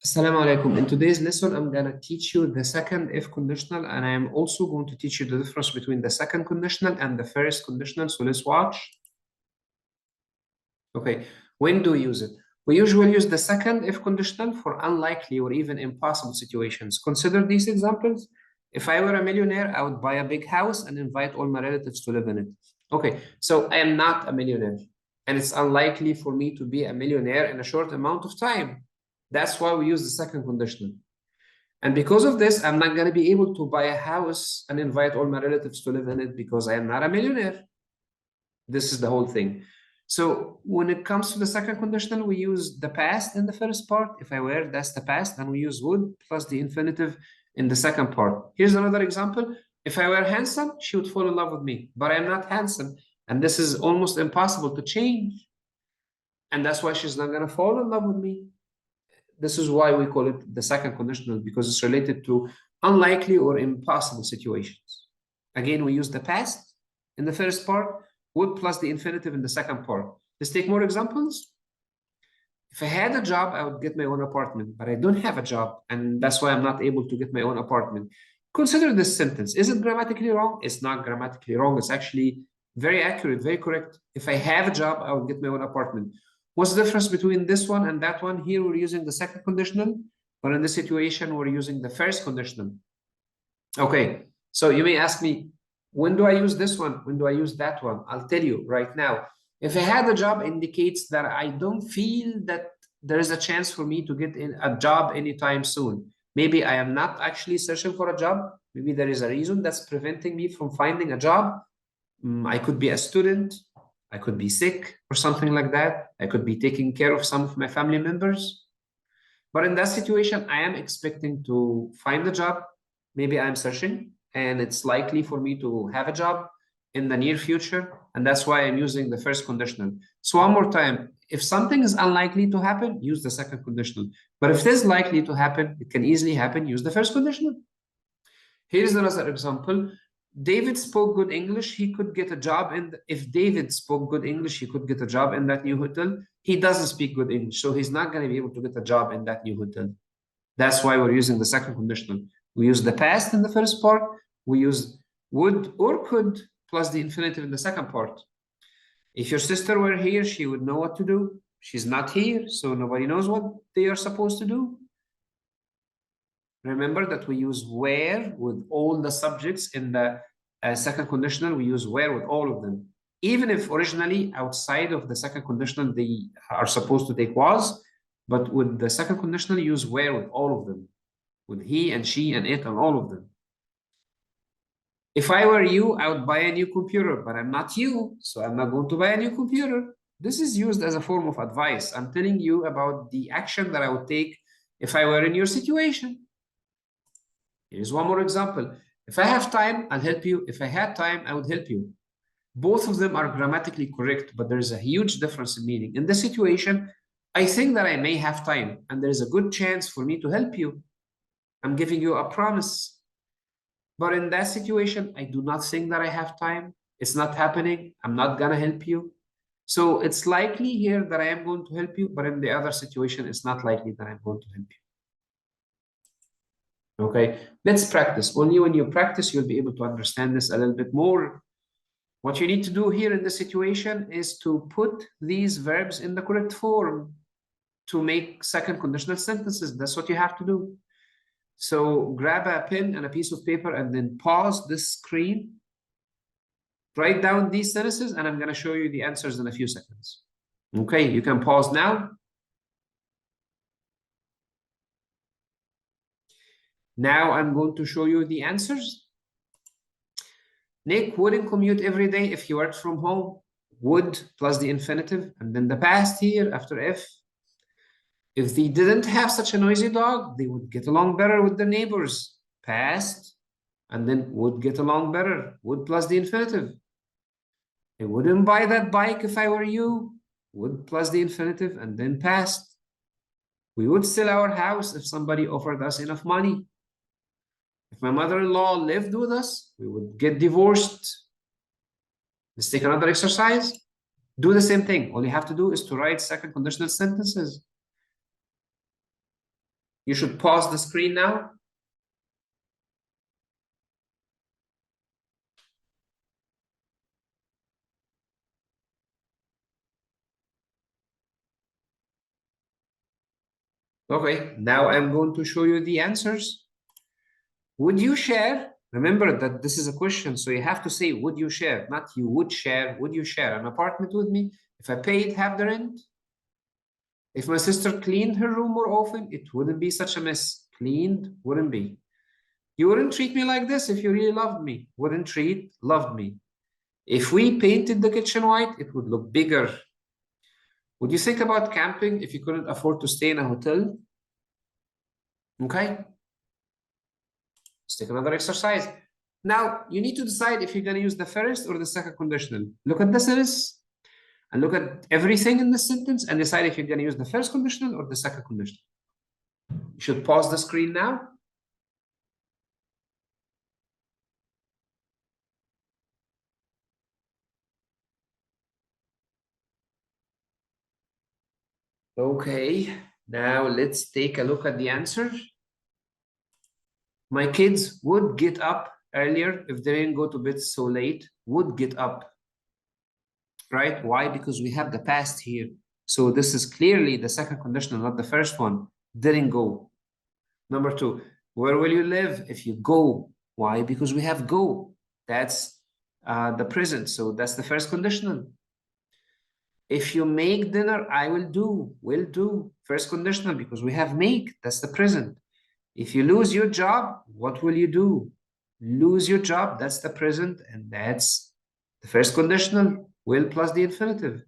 Assalamu alaikum. In today's lesson, I'm going to teach you the second if conditional, and I am also going to teach you the difference between the second conditional and the first conditional. So let's watch. Okay, when do we use it? We usually use the second if conditional for unlikely or even impossible situations. Consider these examples. If I were a millionaire, I would buy a big house and invite all my relatives to live in it. Okay, so I am not a millionaire, and it's unlikely for me to be a millionaire in a short amount of time. That's why we use the second conditional. And because of this, I'm not going to be able to buy a house and invite all my relatives to live in it because I am not a millionaire. This is the whole thing. So when it comes to the second conditional, we use the past in the first part. If I were, that's the past. And we use would plus the infinitive in the second part. Here's another example. If I were handsome, she would fall in love with me. But I'm not handsome. And this is almost impossible to change. And that's why she's not going to fall in love with me. This is why we call it the second conditional, because it's related to unlikely or impossible situations. Again, we use the past in the first part, would plus the infinitive in the second part. Let's take more examples. If I had a job, I would get my own apartment, but I don't have a job, and that's why I'm not able to get my own apartment. Consider this sentence. Is it grammatically wrong? It's not grammatically wrong. It's actually very accurate, very correct. If I have a job, I would get my own apartment. What's the difference between this one and that one? Here we're using the second conditional, but in this situation, we're using the first conditional. Okay, so you may ask me, when do I use this one? When do I use that one? I'll tell you right now. If I had a job indicates that I don't feel that there is a chance for me to get in a job anytime soon. Maybe I am not actually searching for a job. Maybe there is a reason that's preventing me from finding a job. I could be a student. I could be sick or something like that. I could be taking care of some of my family members. But in that situation, I am expecting to find a job. Maybe I'm searching, and it's likely for me to have a job in the near future. And that's why I'm using the first conditional. So one more time, if something is unlikely to happen, use the second conditional. But if it is likely to happen, it can easily happen, use the first conditional. Here's another example. David spoke good English. He could get a job if David spoke good English, he could get a job in that new hotel. He doesn't speak good English, so he's not going to be able to get a job in that new hotel. That's why we're using the second conditional. We use the past in the first part. We use would or could plus the infinitive in the second part. If your sister were here, she would know what to do. She's not here, so nobody knows what they are supposed to do. Remember that we use where with all the subjects in the second conditional. We use where with all of them. Even if originally outside of the second conditional, they are supposed to take was, but with the second conditional, use where with all of them. With he and she and it and all of them. If I were you, I would buy a new computer, but I'm not you, so I'm not going to buy a new computer. This is used as a form of advice. I'm telling you about the action that I would take if I were in your situation. Here's one more example. If I have time, I'll help you. If I had time, I would help you. Both of them are grammatically correct, but there's a huge difference in meaning. In this situation, I think that I may have time, and there's a good chance for me to help you. I'm giving you a promise. But in that situation, I do not think that I have time. It's not happening. I'm not going to help you. So it's likely here that I am going to help you, but in the other situation, it's not likely that I'm going to help you. Okay, let's practice. Only when you practice, you'll be able to understand this a little bit more. What you need to do here in this situation is to put these verbs in the correct form to make second conditional sentences. That's what you have to do. So grab a pen and a piece of paper and then pause this screen. Write down these sentences, and I'm going to show you the answers in a few seconds. Okay, you can pause now. Now I'm going to show you the answers. Nick wouldn't commute every day if he worked from home. Would plus the infinitive, and then the past here after if. If they didn't have such a noisy dog, they would get along better with the neighbors. Past, and then would get along better. Would plus the infinitive. I wouldn't buy that bike if I were you. Would plus the infinitive, and then past. We would sell our house if somebody offered us enough money. If my mother-in-law lived with us, we would get divorced. Let's take another exercise. Do the same thing. All you have to do is to write second conditional sentences. You should pause the screen now. Okay, now I'm going to show you the answers. Would you share? Remember that this is a question, so you have to say, would you share? Not you would share. Would you share an apartment with me if I paid half the rent? If my sister cleaned her room more often, it wouldn't be such a mess. Cleaned wouldn't be. You wouldn't treat me like this if you really loved me. Wouldn't treat, loved me. If we painted the kitchen white, it would look bigger. Would you think about camping if you couldn't afford to stay in a hotel? Okay, let's take another exercise. Now, you need to decide if you're going to use the first or the second conditional. Look at the sentence and look at everything in the sentence and decide if you're going to use the first conditional or the second conditional. You should pause the screen now. Okay, now let's take a look at the answer. My kids would get up earlier if they didn't go to bed so late, would get up, right? Why? Because we have the past here. So this is clearly the second conditional, not the first one. Didn't go. Number two, where will you live if you go? Why? Because we have go. That's the present. So that's the first conditional. If you make dinner, I will do, will do. First conditional because we have make. That's the present. If you lose your job, what will you do? Lose your job, that's the present, and that's the first conditional, will plus the infinitive.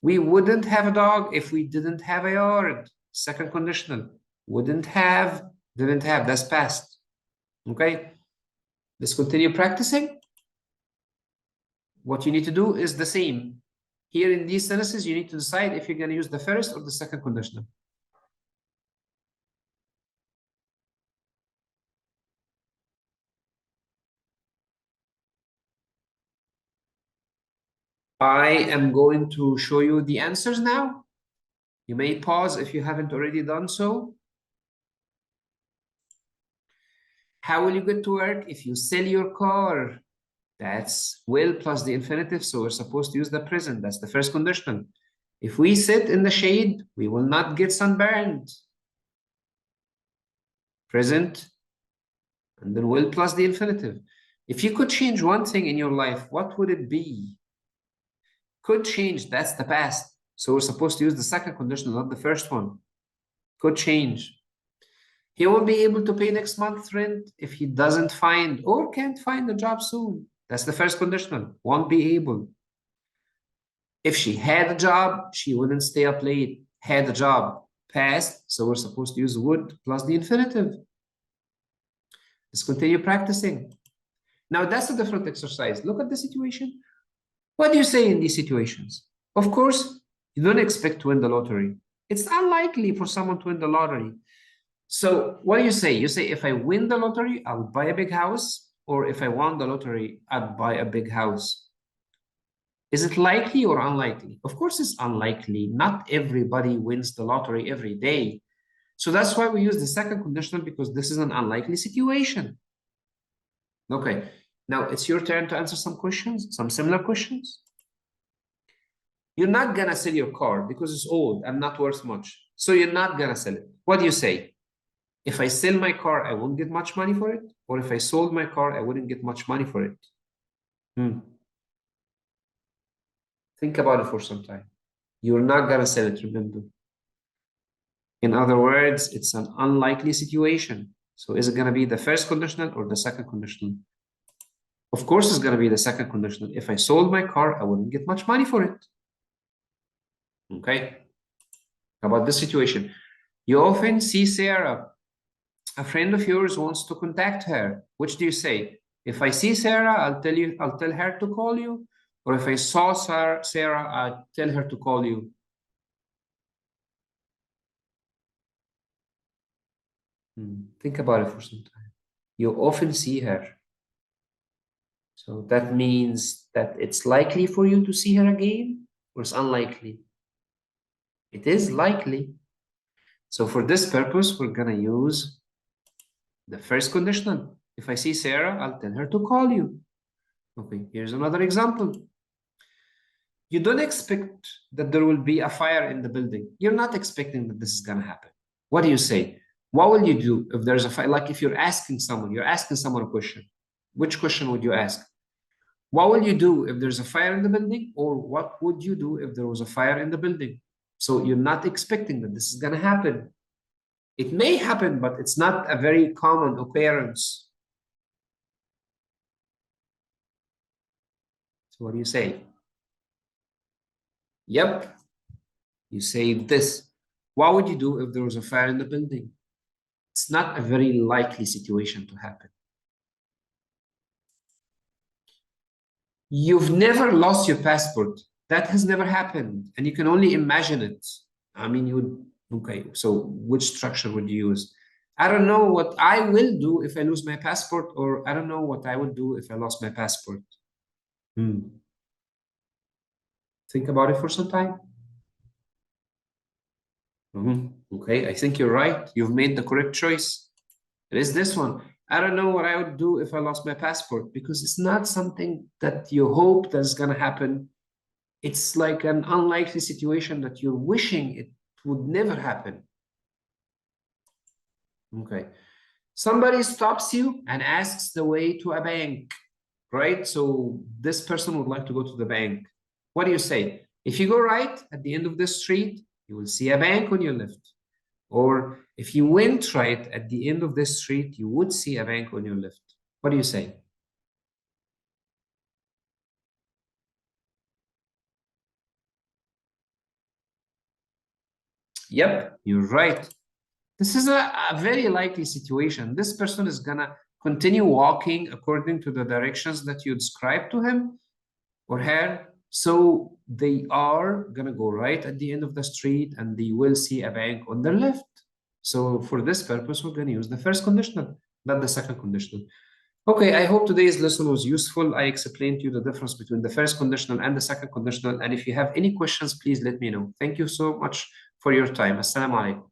We wouldn't have a dog if we didn't have a yard. Second conditional, wouldn't have, didn't have, that's past. Okay, let's continue practicing. What you need to do is the same. Here in these sentences, you need to decide if you're going to use the first or the second conditional. I am going to show you the answers now. You may pause if you haven't already done so. How will you get to work if you sell your car? That's will plus the infinitive, so we're supposed to use the present. That's the first conditional. If we sit in the shade, we will not get sunburned. Present, and then will plus the infinitive. If you could change one thing in your life, what would it be? Could change, that's the past. So we're supposed to use the second conditional, not the first one. Could change. He won't be able to pay next month's rent if he doesn't find or can't find a job soon. That's the first conditional, won't be able. If she had a job, she wouldn't stay up late. Had a job, past, so we're supposed to use would plus the infinitive. Let's continue practicing. Now that's a different exercise. Look at the situation. What do you say in these situations? Of course, you don't expect to win the lottery. It's unlikely for someone to win the lottery. So what do you say? You say, if I win the lottery, I'll buy a big house, or if I won the lottery, I'd buy a big house. Is it likely or unlikely? Of course, it's unlikely. Not everybody wins the lottery every day. So that's why we use the second conditional, because this is an unlikely situation. Okay, now it's your turn to answer some questions, some similar questions. You're not gonna sell your car because it's old and not worth much. So you're not gonna sell it. What do you say? If I sell my car, I won't get much money for it? Or if I sold my car, I wouldn't get much money for it? Think about it for some time. You're not gonna sell it, remember. In other words, it's an unlikely situation. So is it gonna be the first conditional or the second conditional? Of course, it's gonna be the second conditional. If I sold my car, I wouldn't get much money for it. Okay. How about this situation? You often see Sarah. A friend of yours wants to contact her. Which do you say? If I see Sarah, I'll tell her to call you. Or if I saw Sarah, I'll tell her to call you. Think about it for some time. You often see her. So that means that it's likely for you to see her again, or it's unlikely? It is likely. So for this purpose, we're gonna use the first conditional. If I see Sarah, I'll tell her to call you. Okay, here's another example. You don't expect that there will be a fire in the building. You're not expecting that this is gonna happen. What do you say? What will you do if there's a fire? Like if you're asking someone a question. Which question would you ask? What will you do if there's a fire in the building? Or what would you do if there was a fire in the building? So you're not expecting that this is gonna happen. It may happen, but it's not a very common occurrence. So what do you say? Yep, you say this. What would you do if there was a fire in the building? It's not a very likely situation to happen. You've never lost your passport. That has never happened, and you can only imagine it. I mean, you would, okay, so which structure would you use? I don't know what I will do if I lose my passport, or I don't know what I would do if I lost my passport. Think about it for some time. Okay, I think you're right. You've made the correct choice. It is this one. I don't know what I would do if I lost my passport, because it's not something that you hope that's going to happen. It's like an unlikely situation that you're wishing it would never happen. Okay. Somebody stops you and asks the way to a bank, right? So this person would like to go to the bank. What do you say? If you go right at the end of the street, you will see a bank on your left. Or if you went right at the end of the street, you would see a bank on your left. What do you say? Yep, you're right. This is a very likely situation. This person is gonna continue walking according to the directions that you described to him or her. So they are gonna go right at the end of the street and they will see a bank on their left. So for this purpose, we're gonna use the first conditional, not the second conditional. Okay, I hope today's lesson was useful. I explained to you the difference between the first conditional and the second conditional. And if you have any questions, please let me know. Thank you so much for your time. Assalamu alaikum.